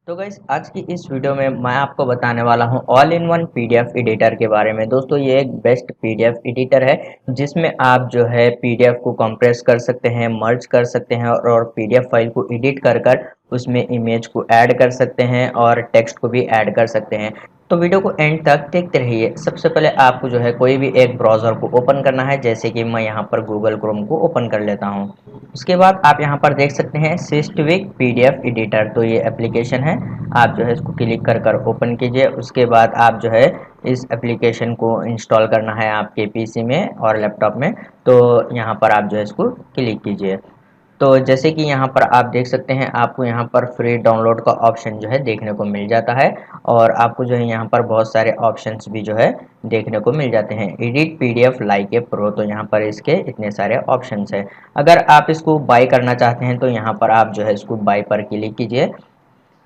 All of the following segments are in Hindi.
तो गाइस आज की इस वीडियो में मैं आपको बताने वाला हूं all in one PDF editor के बारे में। दोस्तों ये एक बेस्ट पीडीएफ एडिटर है जिसमें आप जो है पीडीएफ को कंप्रेस कर सकते हैं, मर्ज कर सकते हैं और पीडीएफ फाइल को एडिट कर उसमें इमेज को ऐड कर सकते हैं और टेक्स्ट को भी ऐड कर सकते हैं। तो वीडियो को एंड तक देखते रहिए। सबसे पहले आपको जो है कोई भी एक ब्राउज़र को ओपन करना है, जैसे कि मैं यहाँ पर गूगल क्रोम को ओपन कर लेता हूँ। उसके बाद आप यहाँ पर देख सकते हैं सिस्टविक पीडीएफ एडिटर, तो ये एप्लीकेशन है। आप जो है इसको क्लिक कर ओपन कीजिए। उसके बाद आप जो है इस एप्लीकेशन को इंस्टॉल करना है आपके पीसी में और लैपटॉप में। तो यहाँ पर आप जो है इसको क्लिक कीजिए। तो जैसे कि यहाँ पर आप देख सकते हैं आपको यहाँ पर फ्री डाउनलोड का ऑप्शन जो है देखने को मिल जाता है और आपको जो है यहाँ पर बहुत सारे ऑप्शंस भी जो है देखने को मिल जाते हैं। Edit PDF like a pro, तो यहाँ पर इसके इतने सारे ऑप्शंस है। अगर आप इसको बाय करना चाहते हैं तो यहाँ पर आप जो है इसको बाय पर क्लिक कीजिए।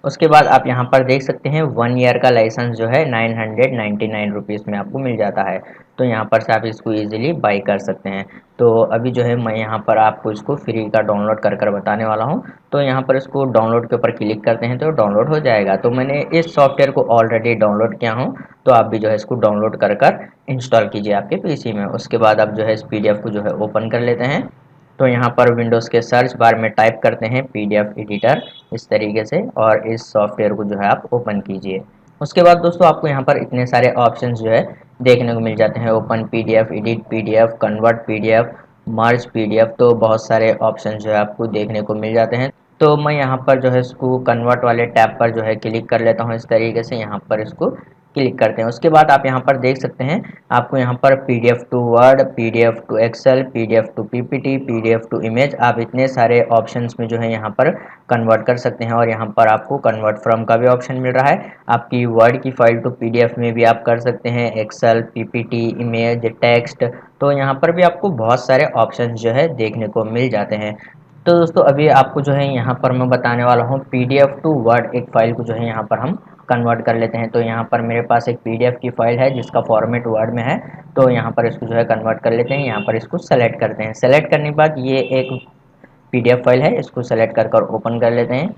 उसके बाद आप यहाँ पर देख सकते हैं 1 ईयर का लाइसेंस जो है 999 रुपीज़ में आपको मिल जाता है। तो यहाँ पर से आप इसको इजीली बाई कर सकते हैं। तो अभी जो है मैं यहाँ पर आपको इसको फ्री का डाउनलोड कर बताने वाला हूँ। तो यहाँ पर इसको डाउनलोड के ऊपर क्लिक करते हैं तो डाउनलोड हो जाएगा। तो मैंने इस सॉफ्टवेयर को ऑलरेडी डाउनलोड किया हूँ, तो आप भी जो है इसको डाउनलोड कर इंस्टॉल कीजिए आपके पीसी में। उसके बाद आप जो है इस पीडीएफ को जो है ओपन कर लेते हैं। तो यहाँ पर विंडोज़ के सर्च बार में टाइप करते हैं पीडीएफ एडिटर इस तरीके से और इस सॉफ्टवेयर को जो है आप ओपन कीजिए। उसके बाद दोस्तों आपको यहाँ पर इतने सारे ऑप्शंस जो है देखने को मिल जाते हैं। Open PDF, edit PDF, convert PDF, merge PDF, तो बहुत सारे ऑप्शन जो है आपको देखने को मिल जाते हैं। तो मैं यहाँ पर जो है इसको कन्वर्ट वाले टैब पर जो है क्लिक कर लेता हूँ। इस तरीके से यहाँ पर इसको क्लिक करते हैं। उसके बाद आप यहाँ पर देख सकते हैं आपको यहाँ पर PDF to Word, PDF to Excel, PDF to PPT, PDF to image, आप इतने सारे ऑप्शंस में जो है यहाँ पर कन्वर्ट कर सकते हैं। और यहाँ पर आपको कन्वर्ट फ्रॉम का भी ऑप्शन मिल रहा है। आपकी वर्ड की फाइल टू पीडीएफ में भी आप कर सकते हैं, एक्सेल, पीपीटी, इमेज, टेक्स्ट। तो यहाँ पर भी आपको बहुत सारे ऑप्शन जो है देखने को मिल जाते हैं। तो दोस्तों अभी आपको जो है यहाँ पर मैं बताने वाला हूँ पीडीएफ टू वर्ड एक फ़ाइल को जो है यहाँ पर हम कन्वर्ट कर लेते हैं। तो यहाँ पर मेरे पास एक पीडीएफ की फ़ाइल है जिसका फॉर्मेट वर्ड में है। तो यहाँ पर इसको जो है कन्वर्ट कर लेते हैं। यहाँ पर इसको सेलेक्ट करते हैं। सेलेक्ट करने के बाद ये एक पीडीएफ फाइल है, इसको सेलेक्ट कर ओपन कर लेते हैं।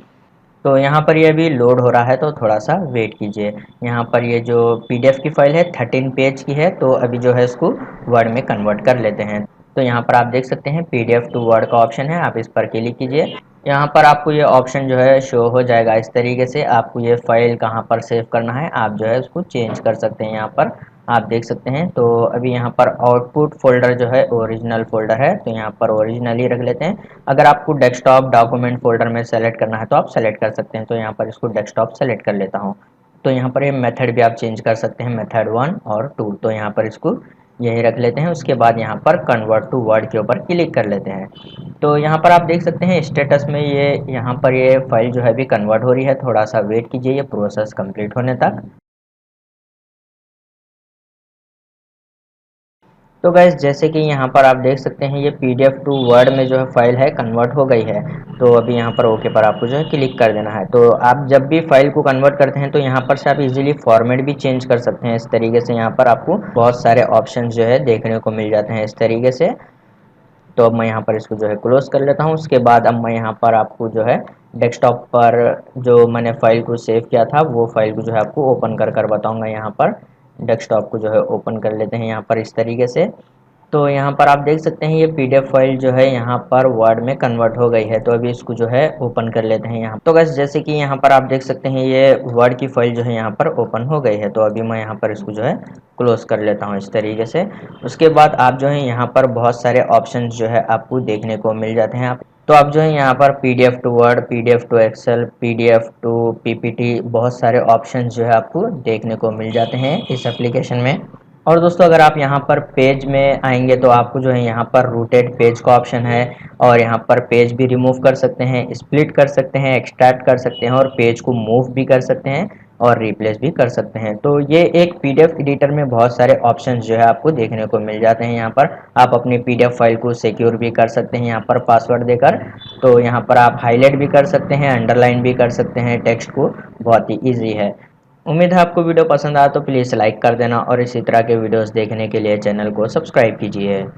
तो यहाँ पर ये अभी लोड हो रहा है, तो थोड़ा सा वेट कीजिए। यहाँ पर ये जो पीडीएफ की फ़ाइल है 13 पेज की है, तो अभी जो है इसको वर्ड में कन्वर्ट कर लेते हैं। तो यहाँ पर आप देख सकते हैं पीडीएफ टू वर्ड का ऑप्शन है, आप इस पर क्लिक कीजिए। यहाँ पर आपको ये ऑप्शन जो है शो हो जाएगा इस तरीके से। आपको ये फाइल कहाँ पर सेव करना है आप जो है उसको चेंज कर सकते हैं। यहाँ पर आप देख सकते हैं। तो अभी यहाँ पर आउटपुट फोल्डर जो है ओरिजिनल फोल्डर है, तो यहाँ पर ओरिजिनल ही रख लेते हैं। अगर आपको डेस्कटॉप डॉक्यूमेंट फोल्डर में सेलेक्ट करना है तो आप सेलेक्ट कर सकते हैं। तो यहाँ पर इसको डेस्कटॉप सेलेक्ट कर लेता हूँ। तो यहाँ पर ये मेथड भी आप चेंज कर सकते हैं, मेथड 1 और 2। तो यहाँ पर इसको यही रख लेते हैं। उसके बाद यहाँ पर कन्वर्ट टू वर्ड के ऊपर क्लिक कर लेते हैं। तो यहाँ पर आप देख सकते हैं स्टेटस में ये यहाँ पर ये फाइल जो है अभी कन्वर्ट हो रही है। थोड़ा सा वेट कीजिए ये प्रोसेस कंप्लीट होने तक। तो गैस जैसे कि यहाँ पर आप देख सकते हैं ये पीडीएफ टू वर्ड में जो है फाइल है कन्वर्ट हो गई है। तो अभी यहाँ पर ओके पर आपको जो है क्लिक कर देना है। तो आप जब भी फाइल को कन्वर्ट करते हैं तो यहाँ पर से आप इजीली फॉर्मेट भी चेंज कर सकते हैं। इस तरीके से यहाँ पर आपको बहुत सारे ऑप्शन जो है देखने को मिल जाते हैं इस तरीके से। तो अब मैं यहाँ पर इसको जो है क्लोज कर लेता हूँ। उसके बाद अब मैं यहाँ पर आपको जो है डेस्कटॉप पर जो मैंने फाइल को सेव किया था वो फाइल को जो है आपको ओपन कर बताऊँगा। यहाँ पर डेस्कटॉप को जो है ओपन कर लेते हैं यहाँ पर इस तरीके से। तो यहाँ पर आप देख सकते हैं ये पीडीएफ फाइल जो है यहाँ पर वर्ड में कन्वर्ट हो गई है। तो अभी इसको जो है ओपन कर लेते हैं यहाँ। तो गैस जैसे कि यहाँ पर आप देख सकते हैं ये वर्ड की फाइल जो है यहाँ पर ओपन हो गई है। तो अभी मैं यहाँ पर इसको जो है क्लोज कर लेता हूँ इस तरीके से। उसके बाद आप जो है यहाँ पर बहुत सारे ऑप्शन जो है आपको देखने को मिल जाते हैं। तो आप जो है यहाँ पर PDF to Word, PDF to Excel, PDF to PPT, बहुत सारे ऑप्शन जो है आपको देखने को मिल जाते हैं इस एप्लीकेशन में। और दोस्तों अगर आप यहाँ पर पेज में आएंगे तो आपको जो है यहाँ पर रूटेड पेज का ऑप्शन है और यहाँ पर पेज भी रिमूव कर सकते हैं, स्प्लिट कर सकते हैं, एक्सट्रैक्ट कर सकते हैं और पेज को मूव भी कर सकते हैं और रिप्लेस भी कर सकते हैं। तो ये एक पीडीएफ एडिटर में बहुत सारे ऑप्शंस जो है आपको देखने को मिल जाते हैं। यहाँ पर आप अपनी पीडीएफ फाइल को सिक्योर भी कर सकते हैं यहाँ पर पासवर्ड देकर। तो यहाँ पर आप हाईलाइट भी कर सकते हैं, अंडरलाइन भी कर सकते हैं टेक्स्ट को, बहुत ही ईजी है। उम्मीद है आपको वीडियो पसंद आया तो प्लीज़ लाइक कर देना और इसी तरह के वीडियोस देखने के लिए चैनल को सब्सक्राइब कीजिए।